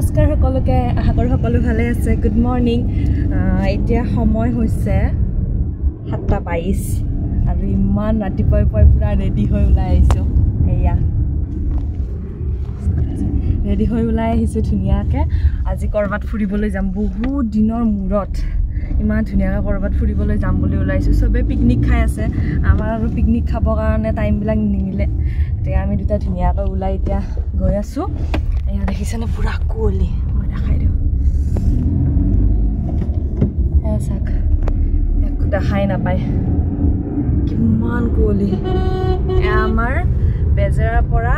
নমস্কাৰ সকলোকে আশা কৰো সকলো ভালে আছে গুড মৰ্নিং এতিয়া সময় হৈছে 7:22 আৰু ইমান ৰাতিপুৱাই পুৰা ৰেডি হৈ ওলাই আহিছো এয়া ৰেডি হৈ ওলাই আহিছো ধুনিয়াকে আজি কৰবাত ফুৰিবলৈ যাম বহুত দিনৰ মূৰত ইমান ধুনিয়াকে কৰবাত ফুৰিবলৈ যাম বুলি ওলাইছো সবে পিকনিক খাই আছে আমাৰ আৰু পিকনিক খাব কাৰণে টাইম বিলাক নিমিলে এতিয়া আমি দুটা ধুনিয়াকৈ ওলাই এতিয়া গৈ আছো এয়া দেখিছানে পুৰা কুঁৱলী মই দেখাই দিওঁ এয়া চাক একো দেখাই নাপায় কিমান কুঁৱলী এয়া আমাৰ বেজেৰাৰ পৰা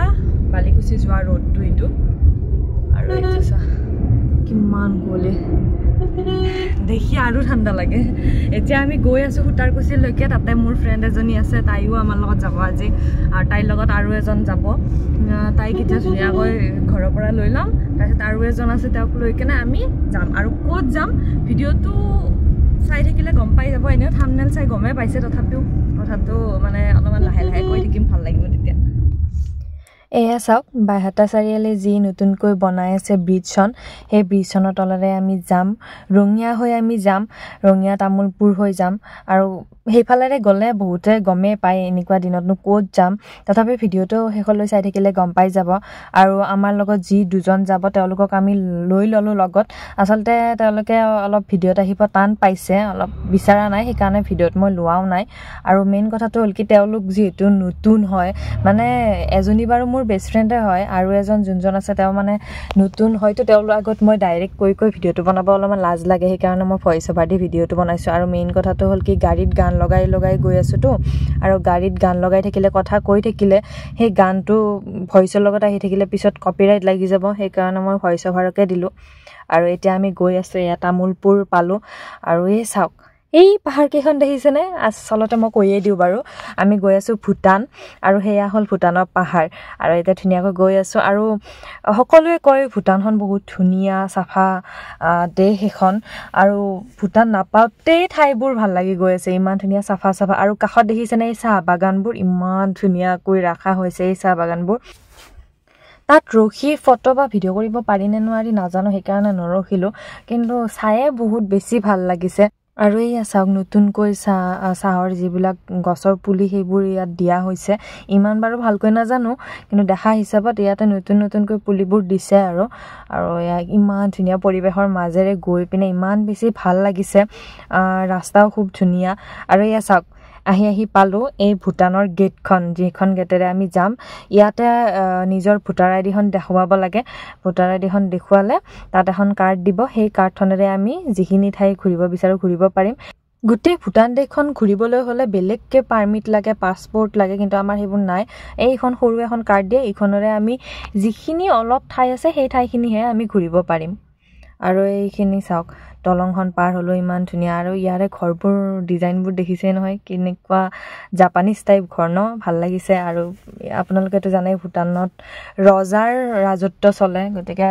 বালিকুচি যোৱা ৰোডটো এইটো আৰু এইটো চা কিমান কুঁৱলী দেখি আৰু ঠাণ্ডা লাগে এতিয়া আমি গৈ আছো সুতাৰকুছিলৈকে তাতে মোৰ ফ্ৰেণ্ড এজনী আছে তাইও আমাৰ লগত যাব আজি আৰু তাইৰ লগত আৰু এজন যাব তাইক এতিয়া ধুনীয়াকৈ ঘৰৰ পৰা লৈ ল'ম তাৰপিছত আৰু এজন আছে তেওঁক লৈ কেনে আমি যাম আৰু ক'ত যাম ভিডিঅ'টো চাই থাকিলে গম পাই যাব এনেও থাম্বনেইল চাই গমেই পাইছে তথাপিও কথাটো মানে অলপমান লাহে লাহে কৈ থাকিম ভাল লাগিব তেতিয়া এয়া চাওক বাইহাটা চাৰিআলি যি নতুনকৈ বনাই আছে ব্ৰিজখন সেই ব্ৰিজখনৰ তলৰে আমি যাম ৰঙিয়া হৈ আমি যাম ৰঙিয়া তামুলপুৰ হৈ যাম আৰু সেইফালেৰে গ'লে বহুতে গমেই পায় এনেকুৱা দিনতনো ক'ত যাম তথাপি ভিডিঅ'টো শেষলৈ চাই থাকিলে গম পাই যাব আৰু আমাৰ লগত যি দুজন যাব তেওঁলোকক আমি লৈ ল'লোঁ লগত আচলতে তেওঁলোকে অলপ ভিডিঅ'ত আহিব টান পাইছে অলপ বিচৰা নাই সেইকাৰণে ভিডিঅ'ত মই লোৱাও নাই আৰু মেইন কথাটো হ'ল কি তেওঁলোক যিহেতু নতুন হয় মানে এজনী বাৰু মোৰ বেষ্ট ফ্ৰেণ্ডে হয় আৰু এজন যোনজন আছে তেওঁ মানে নতুন হয়তো তেওঁলোকৰ আগত মই ডাইৰেক্ট কৈ ভিডিঅ'টো বনাব অলপমান লাজ লাগে সেইকাৰণে মই ভইচ অভাৰ দি ভিডিঅ'টো বনাইছোঁ আৰু মেইন কথাটো হ'ল কি গাড়ীত গান লগাই গৈ আছোতো আৰু গাড়ীত গান লগাই থাকিলে কথা কৈ থাকিলে সেই গানটো ভইচৰ লগত আহি থাকিলে পিছত কপিৰাইট লাগি যাব সেইকাৰণে মই ভইচ অভাৰকে দিলোঁ আৰু এতিয়া আমি গৈ আছোঁ এয়া তামুলপুৰ পালোঁ আৰু এই চাওক এই পাহাৰকেইখন দেখিছেনে আচলতে মই কৈয়ে দিওঁ বাৰু আমি গৈ আছোঁ ভূটান আৰু সেয়া হ'ল ভূটানৰ পাহাৰ আৰু এতিয়া ধুনীয়াকৈ গৈ আছোঁ আৰু সকলোৱে কয় ভূটানখন বহুত ধুনীয়া চাফা দেশ এখন আৰু ভূটান নাপাওঁতেই ঠাইবোৰ ভাল লাগি গৈ আছে ইমান ধুনীয়া চাফা আৰু কাষত দেখিছেনে এই চাহ বাগানবোৰ ইমান ধুনীয়াকৈ ৰখা হৈছে এই চাহ বাগানবোৰ তাত ৰখি ফটো বা ভিডিঅ' কৰিব পাৰি নে নোৱাৰি নাজানো সেইকাৰণে নৰখিলোঁ কিন্তু চায়ে বহুত বেছি ভাল লাগিছে আৰু এই চাওক নতুনকৈ চাহৰ যিবিলাক গছৰ পুলি সেইবোৰ ইয়াত দিয়া হৈছে ইমান বাৰু ভালকৈ নাজানো কিন্তু দেখা হিচাপত ইয়াতে নতুনকৈ পুলিবোৰ দিছে আৰু ইয়াক ইমান ধুনীয়া পৰিৱেশৰ মাজেৰে গৈ পিনে ইমান বেছি ভাল লাগিছে ৰাস্তাও খুব ধুনীয়া আৰু এয়া চাওক আহি পালোঁ এই ভূটানৰ গেটখন যিখন গেটেৰে আমি যাম ইয়াতে নিজৰ ভোটাৰ আইডিখন দেখুৱাব লাগে ভোটাৰ আইডিখন দেখুৱালে তাত এখন কাৰ্ড দিব সেই কাৰ্ডখনেৰে আমি যিখিনি ঠাই ঘূৰিব বিচাৰোঁ ঘূৰিব পাৰিম গোটেই ভূটান দেশখন ঘূৰিবলৈ হ'লে বেলেগকৈ পাৰ্মিট লাগে পাছপৰ্ট লাগে কিন্তু আমাৰ সেইবোৰ নাই এইখন সৰু এখন কাৰ্ড দিয়ে এইখনৰে আমি যিখিনি অলপ ঠাই আছে সেই ঠাইখিনিহে আমি ঘূৰিব পাৰিম আৰু এইখিনি চাওক দলংখন পাৰ হ'লো ইমান ধুনীয়া আৰু ইয়াৰে ঘৰবোৰ ডিজাইনবোৰ দেখিছে নহয় কেনেকুৱা জাপানিজ টাইপ ঘৰ ন ভাল লাগিছে আৰু আপোনালোকেতো জানেই ভূটানত ৰজাৰ ৰাজত্ব চলে গতিকে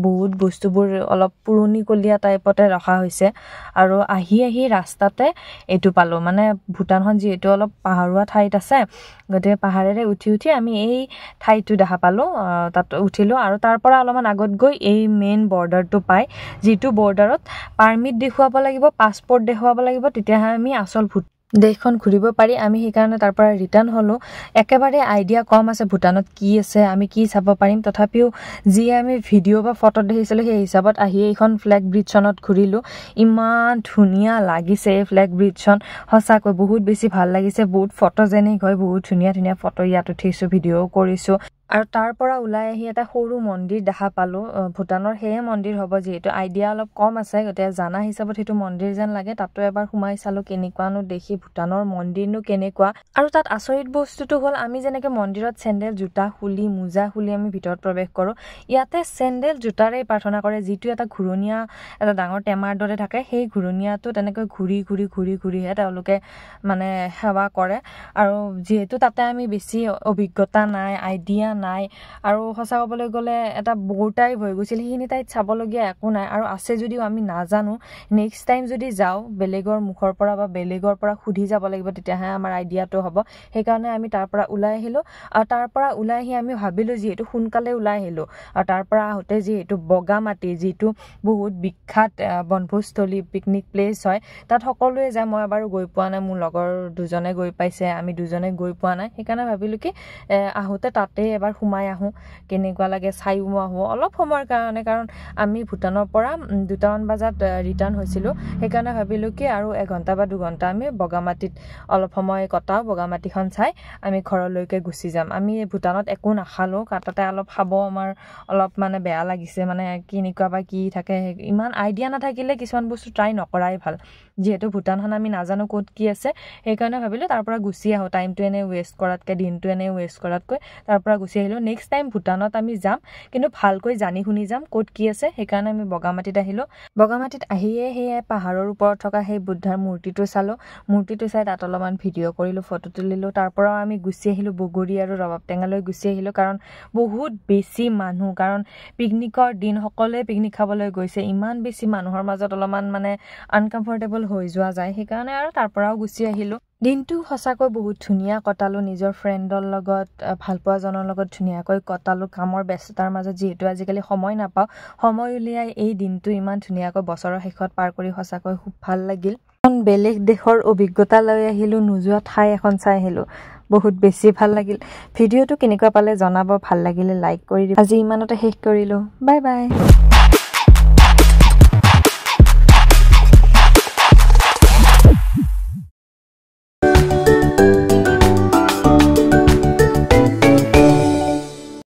বহুত বস্তুবোৰ অলপ পুৰণিকলীয়া টাইপতে ৰখা হৈছে আৰু আহি ৰাস্তাতে এইটো পালোঁ মানে ভূটানখন যিহেতু অলপ পাহাৰুৱা ঠাইত আছে গতিকে পাহাৰেৰে উঠি আমি এই ঠাইটো দেখা পালোঁ তাত উঠিলোঁ আৰু তাৰ পৰা অলপমান আগত গৈ এই মেইন বৰ্ডাৰটো পায় যিটো বৰ্ডাৰত পাৰ্মিট দেখুৱাব লাগিব পাছপৰ্ট দেখুৱাব লাগিব তেতিয়াহে আমি আচল দেশখন ঘূৰিব পাৰি আমি সেইকাৰণে তাৰ পৰা ৰিটাৰ্ণ হ'লোঁ একেবাৰে আইডিয়া কম আছে ভূটানত কি আছে আমি কি চাব পাৰিম তথাপিও যি আমি ভিডিঅ' বা ফটোত দেখিছিলোঁ সেই হিচাপত আহি এইখন ফ্লেগ ব্ৰিজখনত ঘূৰিলোঁ ইমান ধুনীয়া লাগিছে এই ফ্লেগ ব্ৰিজখন সঁচাকৈ বহুত বেছি ভাল লাগিছে বহুত ফটোজেনিক হয় বহুত ধুনীয়া ফটো ইয়াত উঠিছোঁ ভিডিঅ'ও কৰিছোঁ আৰু তাৰ পৰা ওলাই আহি এটা সৰু মন্দিৰ দেখা পালোঁ ভূটানৰ সেয়ে মন্দিৰ হ'ব যিহেতু আইডিয়া অলপ কম আছে গতিকে জানা হিচাপত সেইটো মন্দিৰ যেন লাগে তাতো এবাৰ সোমাই চালোঁ কেনেকুৱানো দেখি ভূটানৰ মন্দিৰনো কেনেকুৱা আৰু তাত আচৰিত বস্তুটো হ'ল আমি যেনেকৈ মন্দিৰত চেণ্ডেল জোতা খুলি মোজা খুলি আমি ভিতৰত প্ৰৱেশ কৰোঁ ইয়াতে চেণ্ডেল জোতাৰে প্ৰাৰ্থনা কৰে যিটো এটা ঘূৰণীয়া এটা ডাঙৰ টেমাৰ দৰে থাকে সেই ঘূৰণীয়াটো তেনেকৈ ঘূৰিহে তেওঁলোকে মানে সেৱা কৰে আৰু যিহেতু তাতে আমি বেছি অভিজ্ঞতা নাই আইডিয়া নাই আৰু সঁচা ক'বলৈ গ'লে এটা বৰ টাইপ হৈ গৈছিল সেইখিনি ঠাইত চাবলগীয়া একো নাই আৰু আছে যদিও আমি নাজানো নেক্সট টাইম যদি যাওঁ বেলেগৰ মুখৰ পৰা বা বেলেগৰ পৰা সুধি যাব লাগিব তেতিয়াহে আমাৰ আইডিয়াটো হ'ব সেইকাৰণে আমি তাৰ পৰা ওলাই আহিলোঁ আৰু তাৰ পৰা ওলাই আহি আমি ভাবিলোঁ যিহেতু সোনকালে ওলাই আহিলোঁ আৰু তাৰ পৰা আহোঁতে যিহেতু বগামাটি যিটো বহুত বিখ্যাত বনভোজস্থলী পিকনিক প্লেচ হয় তাত সকলোৱে যায় মই এবাৰো গৈ পোৱা নাই মোৰ লগৰ দুজনে গৈ পাইছে আমি দুজনে গৈ পোৱা নাই সেইকাৰণে ভাবিলোঁ কি আহোঁতে তাতে এবাৰ সোমাই আহোঁ কেনেকুৱা লাগে চাইও আহোঁ অলপ সময়ৰ কাৰণে কাৰণ আমি ভূটানৰ পৰা 2টামান বজাত ৰিটাৰ্ণ হৈছিলোঁ সেইকাৰণে ভাবিলোঁ কি আৰু 1 ঘণ্টা বা 2 ঘণ্টা আমি বগামাটিত অলপ সময় কটাও বগামাটিখন চাই আমি ঘৰলৈকে গুচি যাম আমি ভূটানত একো নাখালোঁ তাতে অলপ খাব আমাৰ অলপ মানে বেয়া লাগিছে মানে কেনেকুৱা বা কি থাকে ইমান আইডিয়া নাথাকিলে কিছুমান বস্তু ট্ৰাই নকৰাই ভাল যিহেতু ভূটানখন আমি নাজানো ক'ত কি আছে সেইকাৰণে ভাবিলোঁ তাৰ পৰা গুচি আহোঁ টাইমটো এনে ৱেষ্ট কৰাতকৈ দিনটো এনে ৱেষ্ট কৰাতকৈ তাৰ পৰা গুচি আহিলোঁ নেক্সট টাইম ভূটানত আমি যাম কিন্তু ভালকৈ জানি শুনি যাম ক'ত কি আছে সেইকাৰণে আমি বগামাটিত আহিলোঁ বগামাটিত আহিয়ে সেয়ে পাহাৰৰ ওপৰত থকা সেই বুদ্ধাৰ মূৰ্তিটো চালোঁ মূৰ্তিটো চাই তাত অলপমান ভিডিঅ' কৰিলোঁ ফটো তুলিলোঁ তাৰ পৰাও আমি গুচি আহিলোঁ বগৰী আৰু ৰবাব টেঙালৈ গুচি আহিলোঁ কাৰণ বহুত বেছি মানুহ কাৰণ পিকনিকৰ দিন সকলোৱে পিকনিক খাবলৈ গৈছে ইমান বেছি মানুহৰ মাজত অলপমান মানে আনকমফৰ্টেবল হৈ যোৱা যায় সেইকাৰণে আৰু তাৰ পৰাও গুচি আহিলোঁ দিনটো সঁচাকৈ বহুত ধুনীয়া কটালোঁ নিজৰ ফ্ৰেণ্ডৰ লগত ভালপোৱাজনৰ লগত ধুনীয়াকৈ কটালোঁ কামৰ ব্যস্ততাৰ মাজত যিহেতু আজিকালি সময় নাপাওঁ সময় উলিয়াই এই দিনটো ইমান ধুনীয়াকৈ বছৰৰ শেষত পাৰ কৰি সঁচাকৈ খুব ভাল লাগিল বেলেগ দেশৰ অভিজ্ঞতা লৈ আহিলোঁ নোযোৱা ঠাই এখন চাই আহিলোঁ বহুত বেছি ভাল লাগিল ভিডিঅ'টো কেনেকুৱা পালে জনাব ভাল লাগিলে লাইক কৰি দিব আজি ইমানতে শেষ কৰিলোঁ বাই বাই